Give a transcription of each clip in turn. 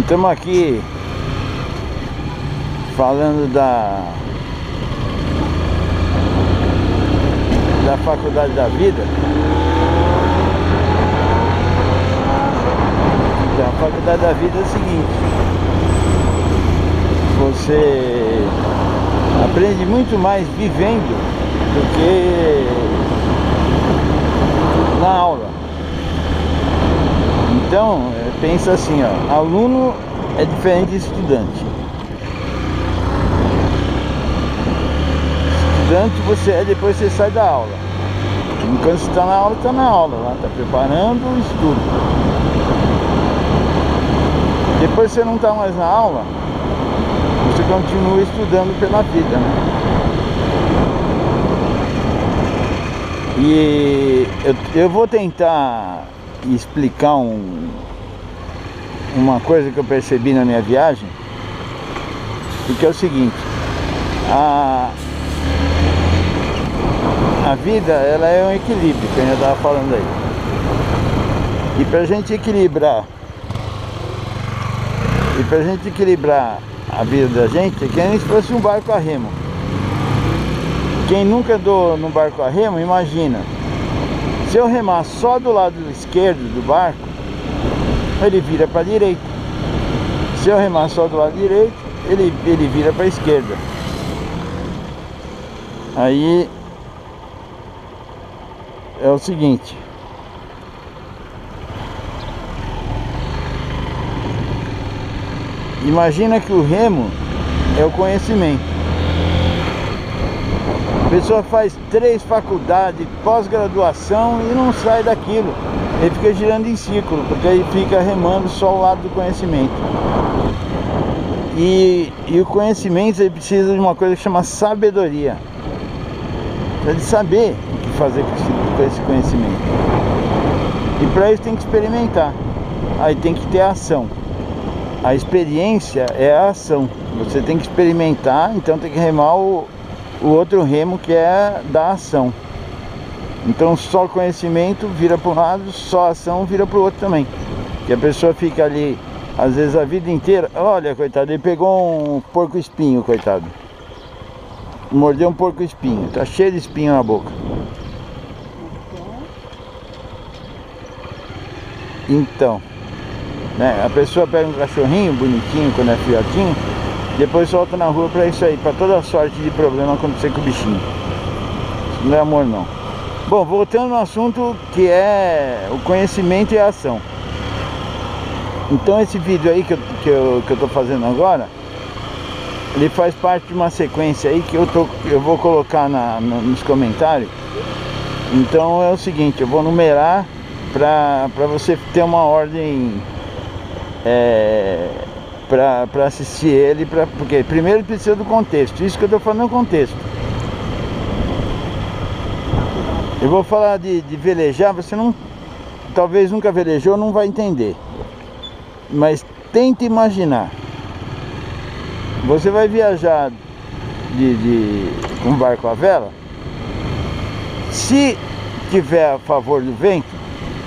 Estamos aqui falando da faculdade da vida. Então, a faculdade da vida é o seguinte: você aprende muito mais vivendo do que na aula. Então, pensa assim, ó, aluno é diferente de estudante. Estudante você é depois que você sai da aula. Enquanto você está na aula, lá está preparando o estudo. Depois você não está mais na aula, você continua estudando pela vida, né? E eu vou tentar explicar uma coisa que eu percebi na minha viagem, porque é o seguinte: a vida, ela é um equilíbrio, que eu já estava falando aí. E pra gente equilibrar a vida da gente, é que nem se fosse um barco a remo. Quem nunca andou no barco a remo, imagina, se eu remar só do lado esquerdo do barco, ele vira para a direita. Se eu remar só do lado direito, ele vira para a esquerda. Aí é o seguinte: imagina que o remo é o conhecimento. A pessoa faz 3 faculdades, pós-graduação e não sai daquilo. Ele fica girando em círculo, porque aí fica remando só o lado do conhecimento. E o conhecimento, ele precisa de uma coisa que chama sabedoria. Precisa de saber o que fazer com esse conhecimento. E para isso tem que experimentar. Aí tem que ter ação. A experiência é a ação. Você tem que experimentar, então tem que remar o outro remo, que é da ação. Então só conhecimento vira para um lado, só ação vira para o outro também. Que a pessoa fica ali, às vezes a vida inteira. Olha, coitado, ele pegou um porco espinho, coitado. Mordeu um porco espinho, tá cheio de espinho na boca. Então, né, a pessoa pega um cachorrinho bonitinho quando é filhotinho, depois solta na rua para isso aí, para toda sorte de problema acontecer com o bichinho. Isso não é amor, não. Bom, voltando no assunto, que é o conhecimento e a ação. Então esse vídeo aí que eu tô fazendo agora, ele faz parte de uma sequência aí que eu vou colocar nos comentários. Então é o seguinte: eu vou numerar para você ter uma ordem para assistir ele, porque primeiro precisa do contexto. Isso que eu estou falando é o contexto. Eu vou falar de velejar. Você talvez nunca velejou, não vai entender, mas tente imaginar. Você vai viajar com barco à vela. Se tiver a favor do vento,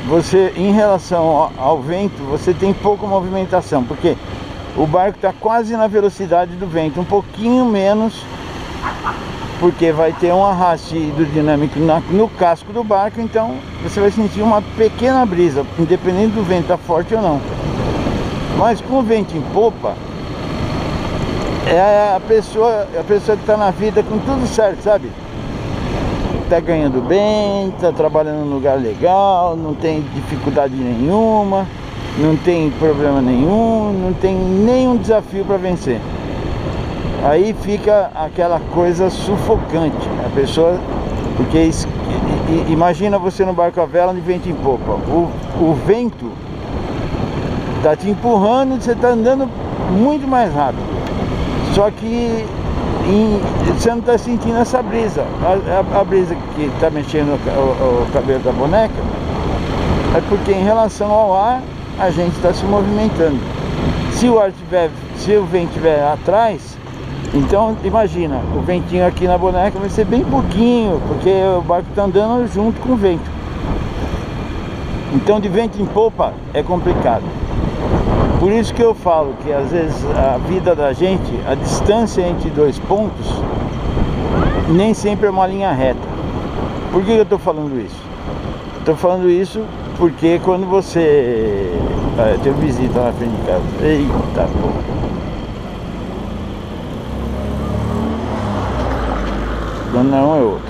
você, em relação ao vento, você tem pouca movimentação, porque o barco está quase na velocidade do vento, um pouquinho menos, porque vai ter um arraste hidrodinâmico no casco do barco. Então você vai sentir uma pequena brisa, independente do vento estar forte ou não. Mas com o vento em popa, é a pessoa que está na vida com tudo certo, sabe? Tá ganhando bem, tá trabalhando num lugar legal, não tem dificuldade nenhuma, não tem problema nenhum, não tem nenhum desafio para vencer. Aí fica aquela coisa sufocante, a pessoa, porque imagina você no barco à vela de vento em popa, o vento tá te empurrando e você tá andando muito mais rápido, só que você não está sentindo essa brisa. A brisa que está mexendo o cabelo da boneca é porque, em relação ao ar, a gente está se movimentando. Se o vento estiver atrás, então imagina, o ventinho aqui na boneca vai ser bem pouquinho, porque o barco está andando junto com o vento. Então de vento em popa é complicado. Por isso que eu falo que às vezes a vida da gente, a distância entre dois pontos, nem sempre é uma linha reta. Por que eu estou falando isso? Estou falando isso porque quando você... Ah, eu tenho visita na frente de casa. Eita porra. Quando não é outro.